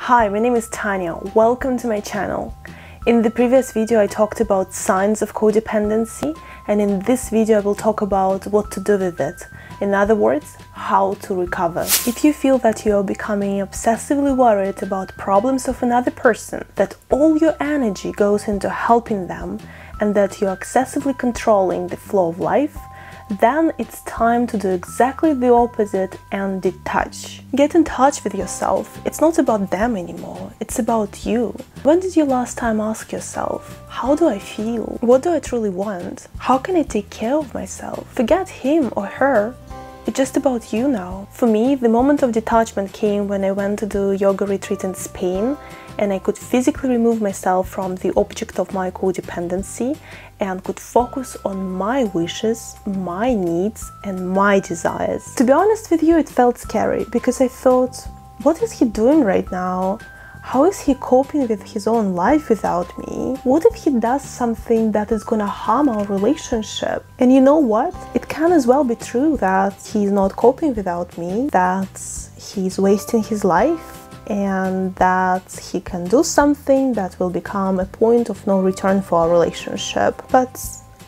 Hi, my name is Tanya. Welcome to my channel. In the previous video I talked about signs of codependency, and in this video I will talk about what to do with it. In other words, how to recover. If you feel that you are becoming obsessively worried about problems of another person, that all your energy goes into helping them, and that you're excessively controlling the flow of life, then it's time to do exactly the opposite and detach. Get in touch with yourself. It's not about them anymore, it's about you. When did you last time ask yourself, how do I feel? What do I truly want? How can I take care of myself? Forget him or her. It's just about you now. For me, the moment of detachment came when I went to do yoga retreat in Spain, and I could physically remove myself from the object of my codependency and could focus on my wishes, my needs, and my desires. To be honest with you, it felt scary because I thought, what is he doing right now? How is he coping with his own life without me? What if he does something that is gonna harm our relationship? And you know what? It can as well be true that he's not coping without me, that he's wasting his life, and that he can do something that will become a point of no return for our relationship. But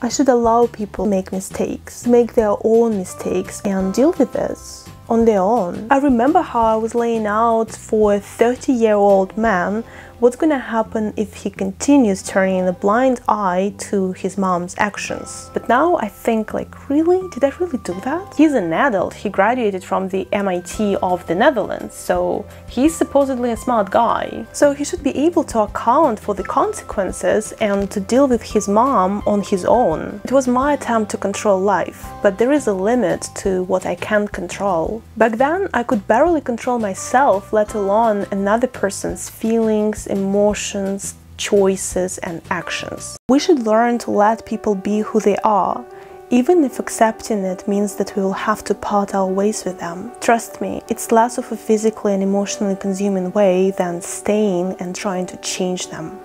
I should allow people to make mistakes, make their own mistakes, and deal with this on their own. I remember how I was laying out for a 30-year-old man what's gonna happen if he continues turning a blind eye to his mom's actions. But now I think, like, really? Did I really do that? He's an adult. He graduated from the MIT of the Netherlands, so he's supposedly a smart guy. So he should be able to account for the consequences and to deal with his mom on his own. It was my attempt to control life, but there is a limit to what I can control. Back then, I could barely control myself, let alone another person's feelings, emotions, choices, and actions. We should learn to let people be who they are, even if accepting it means that we will have to part our ways with them. Trust me, it's less of a physically and emotionally consuming way than staying and trying to change them.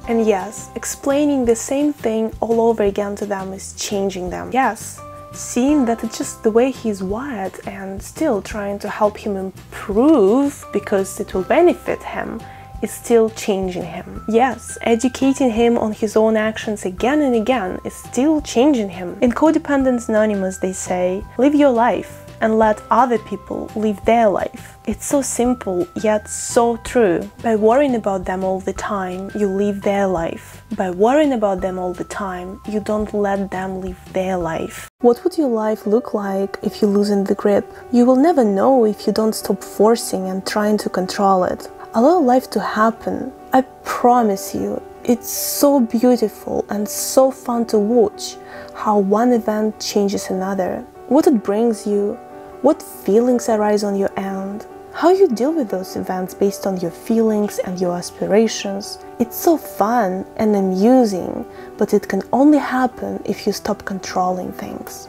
And yes, explaining the same thing all over again to them is changing them. Yes, seeing that it's just the way he's wired and still trying to help him improve because it will benefit him is still changing him. Yes, educating him on his own actions again and again is still changing him. In Codependent Anonymous they say, live your life and let other people live their life. It's so simple, yet so true. By worrying about them all the time, you live their life. By worrying about them all the time, you don't let them live their life. What would your life look like if you loosen the grip? You will never know if you don't stop forcing and trying to control it. Allow life to happen. I promise you, it's so beautiful and so fun to watch how one event changes another. What it brings you, what feelings arise on your end, how you deal with those events based on your feelings and your aspirations. It's so fun and amusing, but it can only happen if you stop controlling things.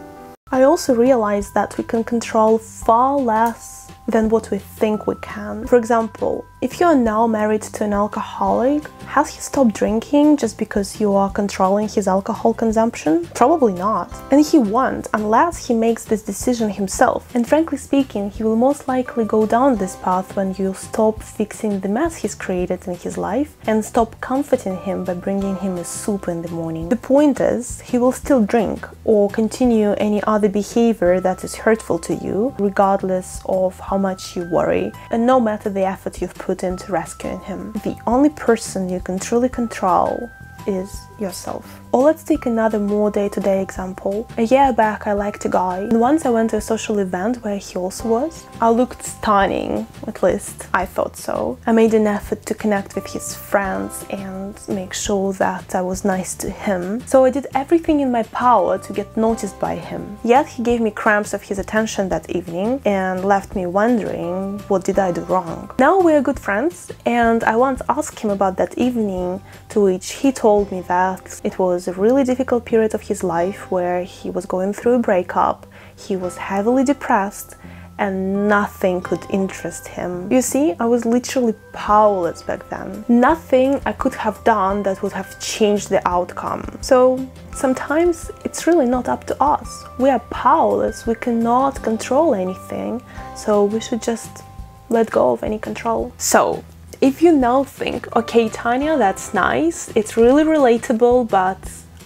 I also realized that we can control far less than what we think we can. For example, if you are now married to an alcoholic, has he stopped drinking just because you are controlling his alcohol consumption? Probably not. And he won't, unless he makes this decision himself. And frankly speaking, he will most likely go down this path when you stop fixing the mess he's created in his life and stop comforting him by bringing him a soup in the morning. The point is, he will still drink or continue any other behavior that is hurtful to you, regardless of how much you worry, and no matter the effort you've put into rescuing him. The only person you can truly control is yourself. Or let's take another more day-to-day example. A year back I liked a guy, and once I went to a social event where he also was. I looked stunning, at least I thought so. I made an effort to connect with his friends and make sure that I was nice to him. So I did everything in my power to get noticed by him. Yet he gave me cramps of his attention that evening and left me wondering, what did I do wrong? Now we're good friends, and I once asked him about that evening, to which he told me that it was a really difficult period of his life where he was going through a breakup, he was heavily depressed, and nothing could interest him. You see, I was literally powerless back then. Nothing I could have done that would have changed the outcome. So sometimes it's really not up to us. We are powerless, we cannot control anything, so we should just let go of any control. So If you now think, okay, Tanya, that's nice, it's really relatable, but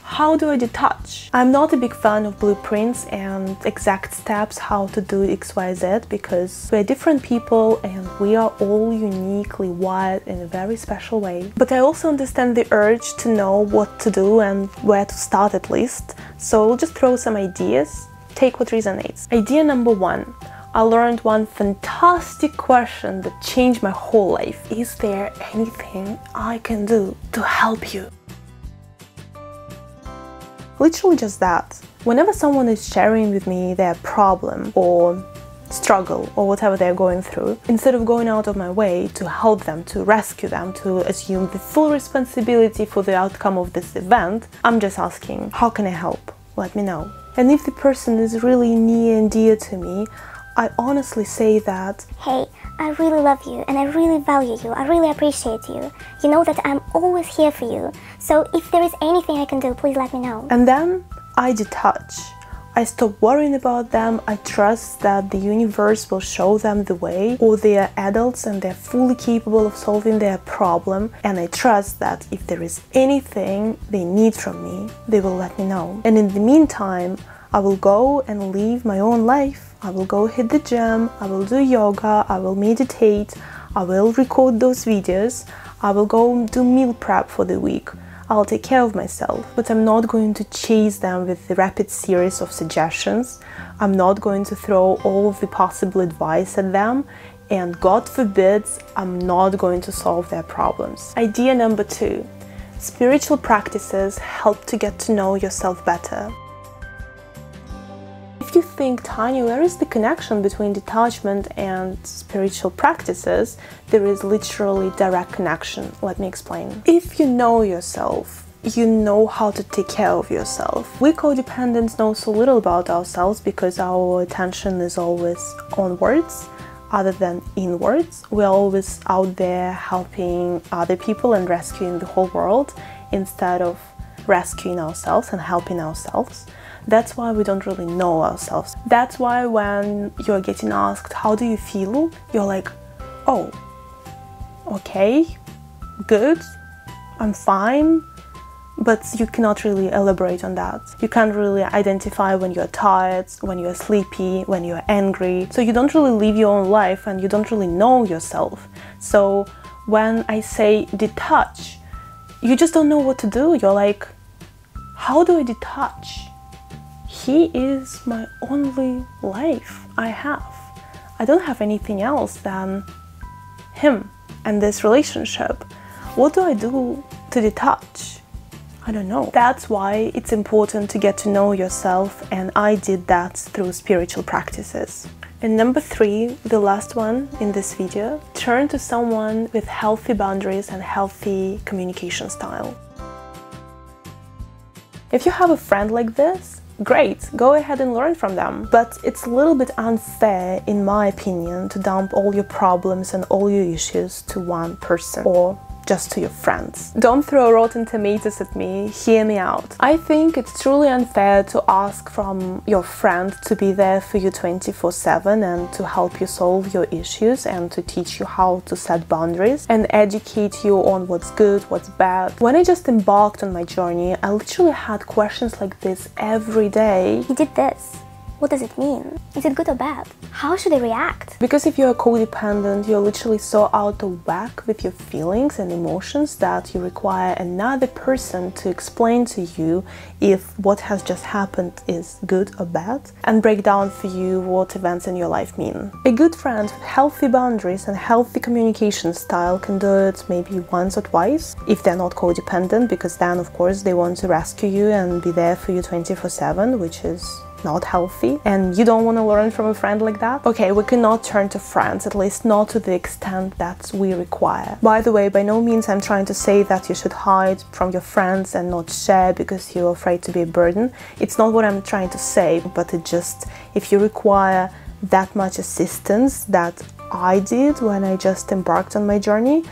how do I detach? I'm not a big fan of blueprints and exact steps how to do XYZ, because we're different people and we are all uniquely wired in a very special way. But I also understand the urge to know what to do and where to start at least. So I'll just throw some ideas, take what resonates. Idea number 1. I learned one fantastic question that changed my whole life. Is there anything I can do to help you? Literally just that. Whenever someone is sharing with me their problem or struggle or whatever they're going through, instead of going out of my way to help them, to rescue them, to assume the full responsibility for the outcome of this event, I'm just asking, how can I help? Let me know. And if the person is really near and dear to me, I honestly say that, hey, I really love you and I really value you, I really appreciate you. You know that I'm always here for you. So if there is anything I can do, please let me know. And then I detach. I stop worrying about them. I trust that the universe will show them the way, or they are adults and they're fully capable of solving their problem. And I trust that if there is anything they need from me, they will let me know. And in the meantime, I will go and live my own life. I will go hit the gym, I will do yoga, I will meditate, I will record those videos, I will go do meal prep for the week. I'll take care of myself, but I'm not going to chase them with the rapid series of suggestions. I'm not going to throw all of the possible advice at them, and God forbid, I'm not going to solve their problems. Idea number 2. Spiritual practices help to get to know yourself better. If you think, Tanya, where is the connection between detachment and spiritual practices? There is literally direct connection. Let me explain. If you know yourself, you know how to take care of yourself. We codependents know so little about ourselves because our attention is always onwards other than inwards. We're always out there helping other people and rescuing the whole world instead of rescuing ourselves and helping ourselves. That's why we don't really know ourselves. That's why when you're getting asked, how do you feel? You're like, oh, okay, good, I'm fine. But you cannot really elaborate on that. You can't really identify when you're tired, when you're sleepy, when you're angry. So you don't really live your own life and you don't really know yourself. So when I say detach, you just don't know what to do. You're like, how do I detach? He is my only life I have. I don't have anything else than him and this relationship. What do I do to detach? I don't know. That's why it's important to get to know yourself, and I did that through spiritual practices. And number 3, the last one in this video, turn to someone with healthy boundaries and healthy communication style. If you have a friend like this, great, go ahead and learn from them. But it's a little bit unfair, in my opinion, to dump all your problems and all your issues to one person or just to your friends. Don't throw rotten tomatoes at me, hear me out. I think it's truly unfair to ask from your friend to be there for you 24/7 and to help you solve your issues and to teach you how to set boundaries and educate you on what's good, what's bad. When I just embarked on my journey, I literally had questions like this every day. He did this. What does it mean? Is it good or bad? How should I react? Because if you're a codependent, you're literally so out of whack with your feelings and emotions that you require another person to explain to you if what has just happened is good or bad and break down for you what events in your life mean. A good friend with healthy boundaries and healthy communication style can do it maybe once or twice if they're not codependent, because then of course they want to rescue you and be there for you 24/7, which is not healthy, and you don't want to learn from a friend like that. Okay, we cannot turn to friends, at least not to the extent that we require. By the way, by no means I'm trying to say that you should hide from your friends and not share because you're afraid to be a burden. It's not what I'm trying to say, but it just, if you require that much assistance that I did when I just embarked on my journey,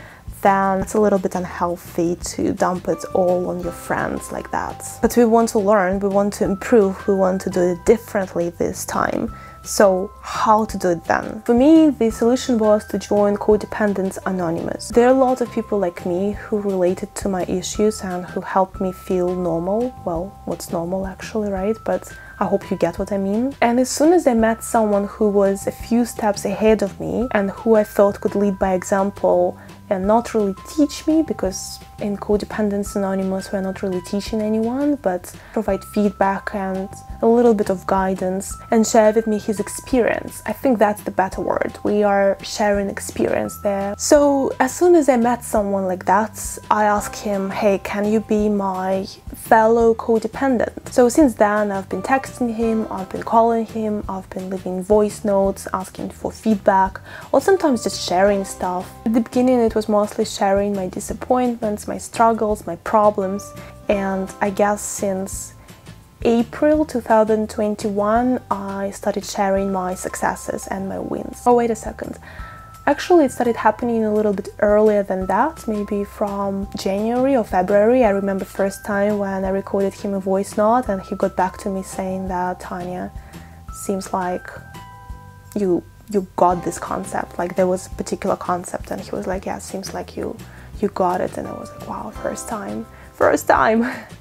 then it's a little bit unhealthy to dump it all on your friends like that. But we want to learn, we want to improve, we want to do it differently this time. So how to do it then? For me, the solution was to join Codependent Anonymous. There are a lot of people like me who related to my issues and who helped me feel normal. Well, what's normal actually, right? But I hope you get what I mean. And as soon as I met someone who was a few steps ahead of me and who I thought could lead by example and not really teach me, because in Codependent Anonymous we're not really teaching anyone, but provide feedback and a little bit of guidance and share with me his experience. I think that's the better word. We are sharing experience there. So as soon as I met someone like that, I asked him, hey, can you be my fellow codependent? So since then I've been texting him, I've been calling him, I've been leaving voice notes, asking for feedback, or sometimes just sharing stuff. At the beginning it was mostly sharing my disappointments, my struggles, my problems, and I guess since April 2021 I started sharing my successes and my wins. Oh, wait a second. Actually, it started happening a little bit earlier than that, maybe from January or February. I remember first time when I recorded him a voice note and he got back to me saying that, Tanya, seems like you got this concept. Like there was a particular concept and he was like, yeah, seems like you got it. And I was like, wow, first time.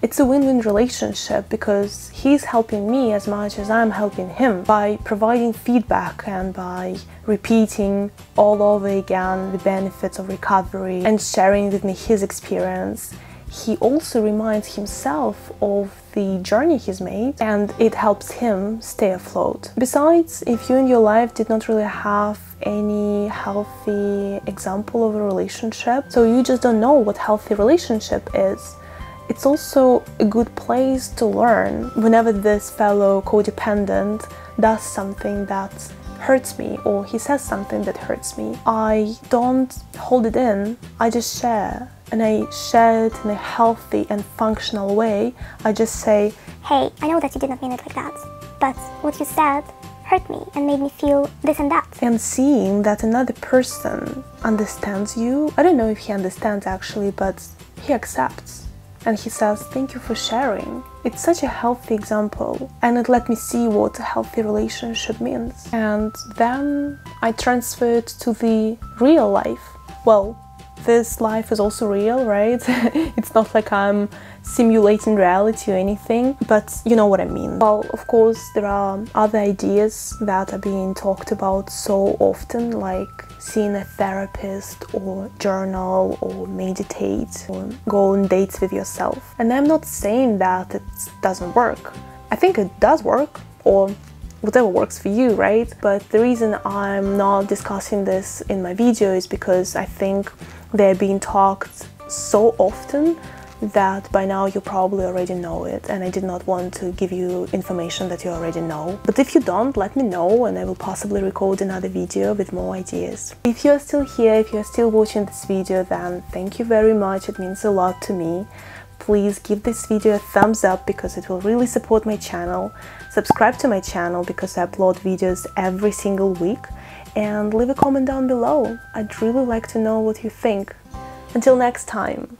It's a win-win relationship because he's helping me as much as I'm helping him by providing feedback and by repeating all over again the benefits of recovery and sharing with me his experience. He also reminds himself of the journey he's made, and it helps him stay afloat. Besides, if you in your life did not really have any healthy example of a relationship, so you just don't know what healthy relationship is, it's also a good place to learn. Whenever this fellow codependent does something that hurts me or he says something that hurts me, I don't hold it in, I just share. And I share it in a healthy and functional way. I just say, hey, I know that you did not mean it like that, but what you said hurt me and made me feel this and that. And seeing that another person understands you, I don't know if he understands actually, but he accepts. And he says, thank you for sharing. It's such a healthy example, and it let me see what a healthy relationship means. And then I transferred to the real life. Well, this life is also real, right? It's not like I'm simulating reality or anything, but you know what I mean. Well, of course, there are other ideas that are being talked about so often, like seeing a therapist or journal or meditate or go on dates with yourself. And I'm not saying that it doesn't work. I think it does work, or whatever works for you, right? But the reason I'm not discussing this in my video is because I think they're being talked so often that by now you probably already know it, and I did not want to give you information that you already know. But if you don't, let me know and I will possibly record another video with more ideas. If you're still here, if you're still watching this video, then thank you very much, it means a lot to me. Please give this video a thumbs up because it will really support my channel. Subscribe to my channel because I upload videos every single week, and leave a comment down below. I'd really like to know what you think. Until next time.